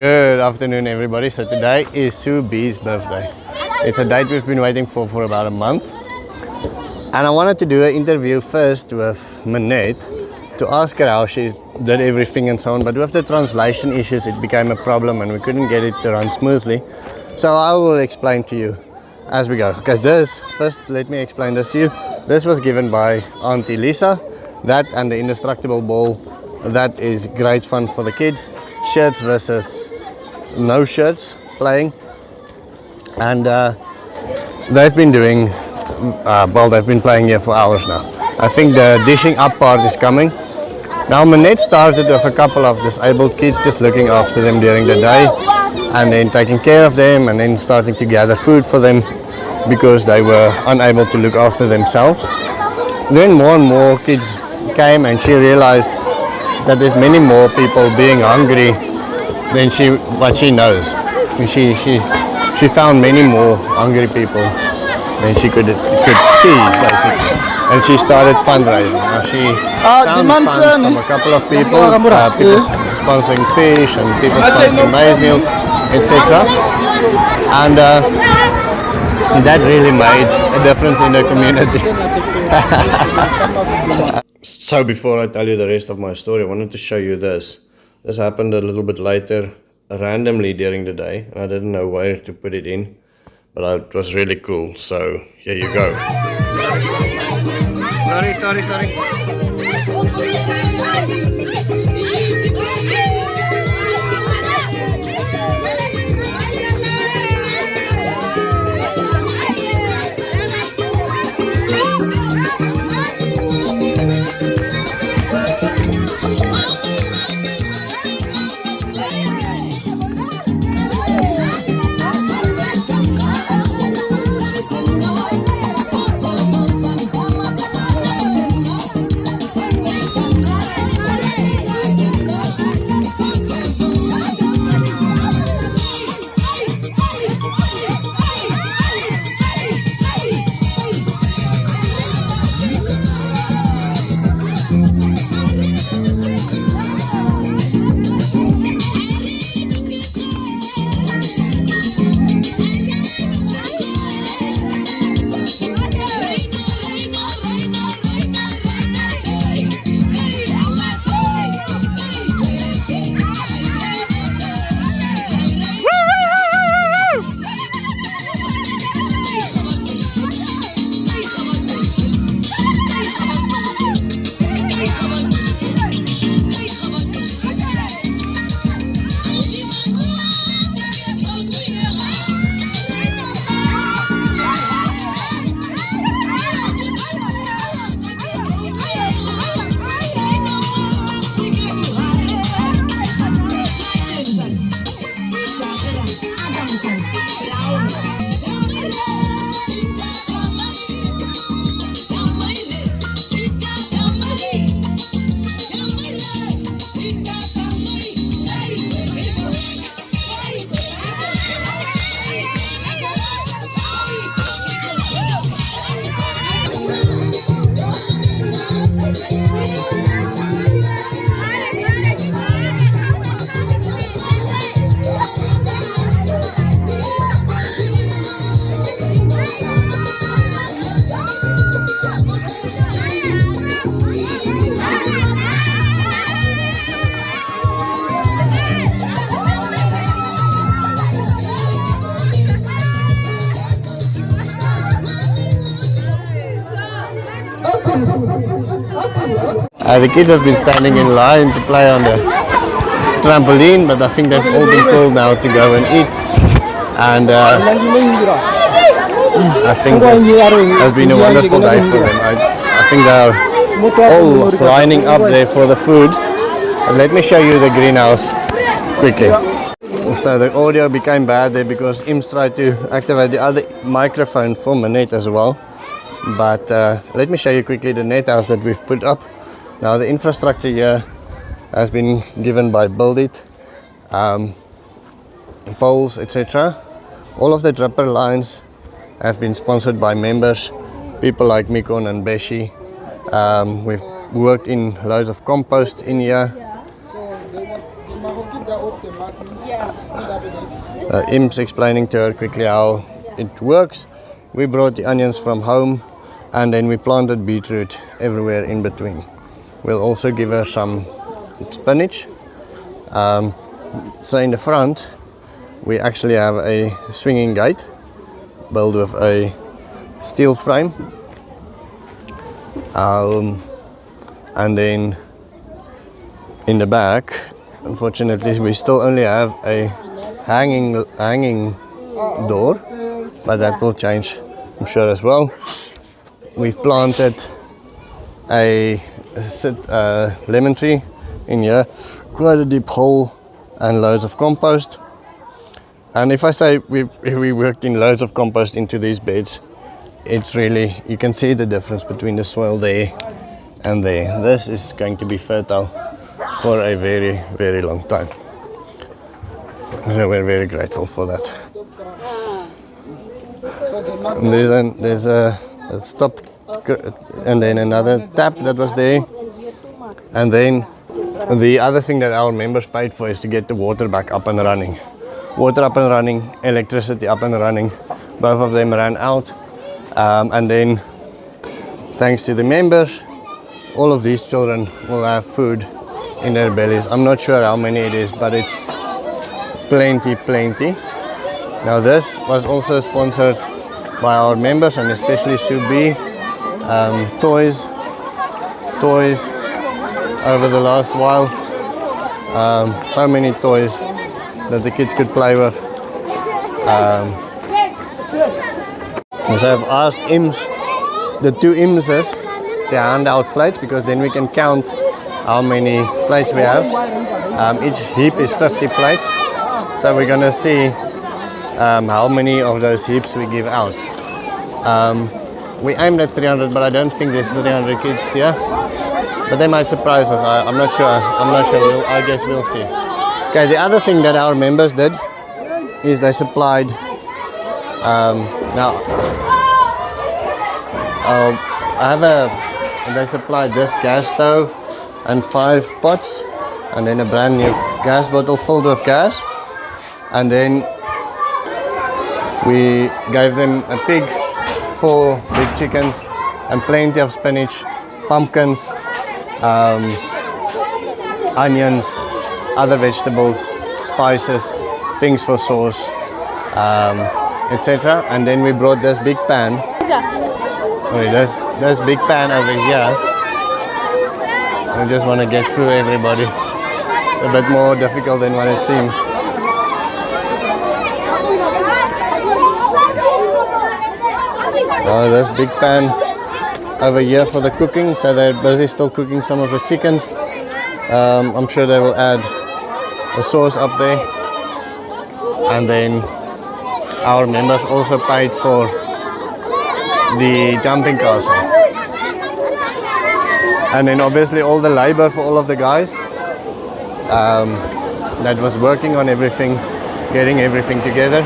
Good afternoon everybody. So today is Sueb's birthday. It's a date we've been waiting for about a month. And I wanted to do an interview first with Minette to ask her how she did everything and so on. But with the translation issues it became a problem and we couldn't get it to run smoothly. So I will explain to you as we go. Okay, first let me explain this to you. This was given by Auntie Lissa. That and the indestructible ball. That is great fun for the kids. Shirts versus no shirts playing, and they've been doing they've been playing here for hours now. I think the dishing up part is coming now. Minette started with a couple of disabled kids, just looking after them during the day and then taking care of them and then starting to gather food for them because they were unable to look after themselves. Then more and more kids came and she realized that there's many more people being hungry than what she knows. She found many more hungry people than she could feed basically, and she started fundraising. Now she found funds from a couple of people, people sponsoring fish and people sponsoring maize milk, etc. And that really made a difference in the community. So before I tell you the rest of my story, I wanted to show you this. This happened a little bit later, randomly during the day. I didn't know where to put it in, but it was really cool. So here you go. Sorry. The kids have been standing in line to play on the trampoline, but I think they've all been told now to go and eat. And I think this has been a wonderful day for them. I think they're all lining up there for the food. But let me show you the greenhouse quickly. So the audio became bad there because Im's tried to activate the other microphone for Minette as well. But let me show you quickly the net house that we've put up. Now the infrastructure here has been given by Build It, poles, etc. All of the dripper lines have been sponsored by members, people like Mikon and Beshy. We've worked in loads of compost in here. Im's explaining to her quickly how it works. We brought the onions from home and then we planted beetroot everywhere in between. We'll also give her some spinach. So in the front we actually have a swinging gate built with a steel frame, and then in the back, unfortunately, we still only have a hanging door, but that will change, I'm sure, as well. We've planted a lemon tree in here, quite a deep hole, and loads of compost. And if I say we worked in loads of compost into these beds, it's really, you can see the difference between the soil there and there. This is going to be fertile for a very, very long time. So we're very grateful for that. And there's a stop, and then another tap that was there. And then the other thing that our members paid for is to get the water back up and running. Water up and running, electricity up and running. Both of them ran out. And then, thanks to the members, all of these children will have food in their bellies. I'm not sure how many it is, but it's plenty. Now this was also sponsored by our members, and especially Sueb. Toys over the last while. So many toys that the kids could play with. So I've asked the two IMSs to hand out plates, because then we can count how many plates we have. Each heap is 50 plates, so we're gonna see how many of those heaps we give out. We aimed at 300, but I don't think there's 300 kids here. But they might surprise us. I'm not sure. I guess we'll see. Okay, the other thing that our members did is they supplied. They supplied this gas stove and 5 pots, and then a brand new gas bottle filled with gas. And then we gave them a pig, 4 big chickens, and plenty of spinach, pumpkins, onions, other vegetables, spices, things for sauce, etc. And then we brought this big pan. This big pan over here. I just want to get through everybody. A bit more difficult than what it seems. This big pan over here for the cooking, so they're busy still cooking some of the chickens. I'm sure they will add the sauce up there. And then our members also paid for the jumping castle. And then obviously all the labor for all of the guys that was working on everything, getting everything together.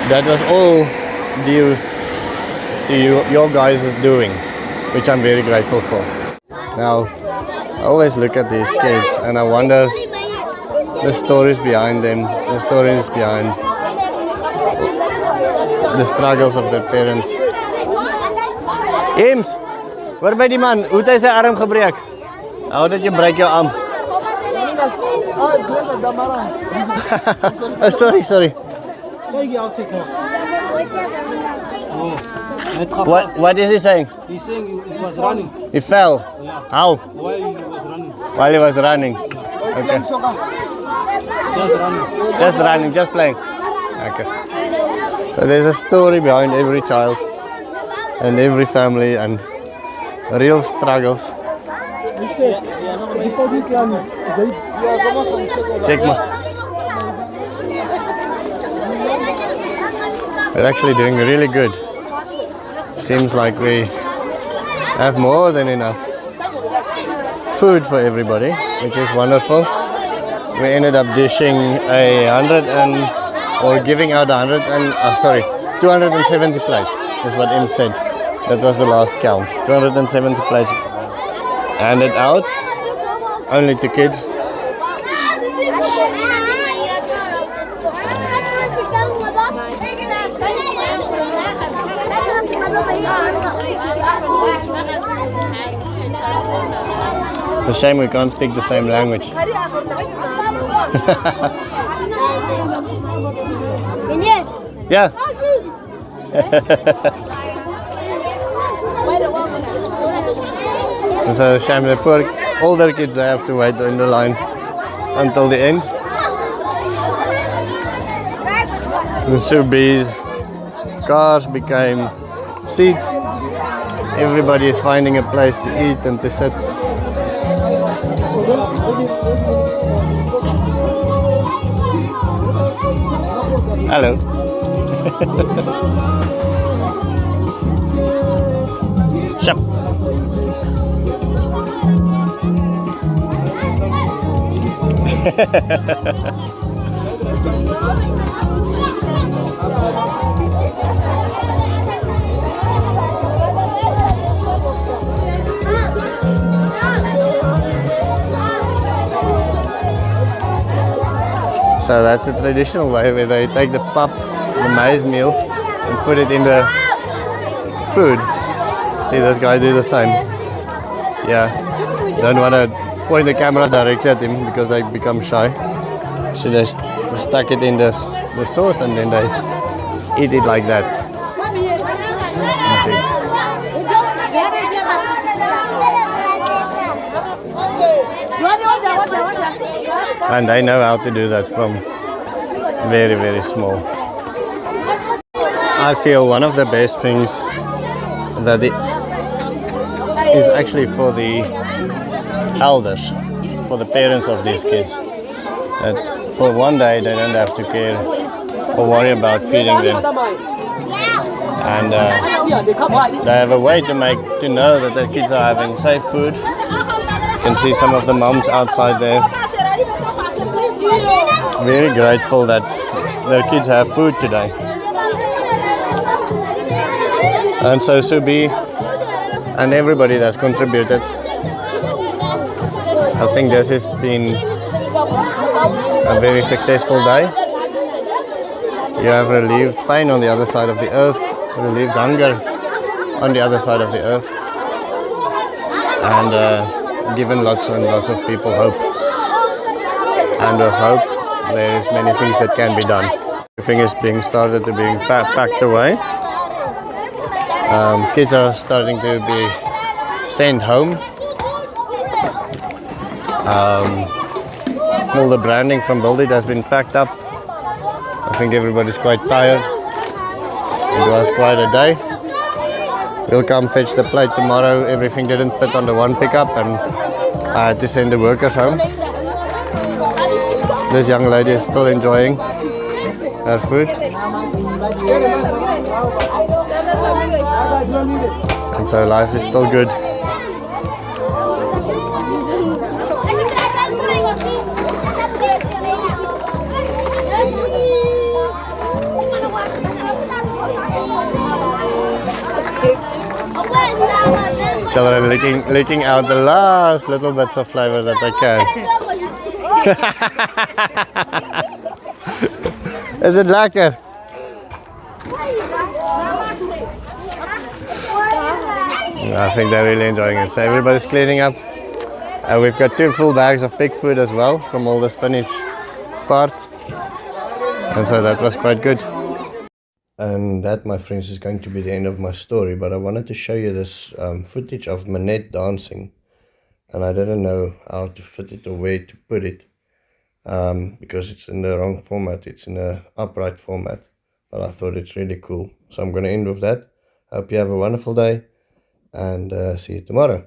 That was all due to your guys' doing, which I'm very grateful for. Now, I always look at these kids and I wonder the stories behind them, the stories behind the struggles of their parents. Ems, waar by die man? Hoe het hy sy arm gebreek? How did you break your arm? Oh, sorry. What is he saying? He's saying he was running. He fell? Yeah. How? While he was running. While he was running. Okay. Just running, just playing. Okay. So there's a story behind every child and every family and real struggles. Check me. We're actually doing really good. Seems like we have more than enough food for everybody, which is wonderful. We ended up dishing giving out 270 plates is what Im said. That was the last count. 270 plates handed out, only to kids. It's a shame we can't speak the same language. Yeah. It's a shame the poor older kids, they have to wait in the line until the end. The Sueb's cars became seats. Everybody is finding a place to eat and to sit. Hello. Shop. So that's the traditional way where they take the pap, the maize meal, and put it in the food. See this guy do the same. Yeah, don't want to point the camera directly at him because they become shy. So they stuck it in the sauce and then they eat it like that. Okay. And I know how to do that from very, very small. I feel one of the best things that is actually for the elders, for the parents of these kids. That for one day they don't have to care or worry about feeding them. And they have a way to know that their kids are having safe food. You can see some of the moms outside there. Very grateful that their kids have food today. And so Subi and everybody that's contributed, I think this has been a very successful day. You have relieved pain on the other side of the earth, relieved hunger on the other side of the earth, and given lots and lots of people hope. And with hope, there is many things that can be done. Everything is being started to being packed away. Kids are starting to be sent home. All the branding from Build has been packed up. I think everybody's quite tired. It was quite a day. We'll come fetch the plate tomorrow. Everything didn't fit on the one pickup and I had to send the workers home. This young lady is still enjoying her food. And so life is still good. Children licking out the last little bits of flavor that they can. Is it lekker? I think they're really enjoying it. So everybody's cleaning up. We've got 2 full bags of pig food as well from all the spinach parts. And so that was quite good. And that, my friends, is going to be the end of my story. But I wanted to show you this footage of Manette dancing. And I didn't know how to fit it or where to put it. Because it's in the wrong format. It's in an upright format. But I thought it's really cool. So I'm going to end with that. Hope you have a wonderful day. And see you tomorrow.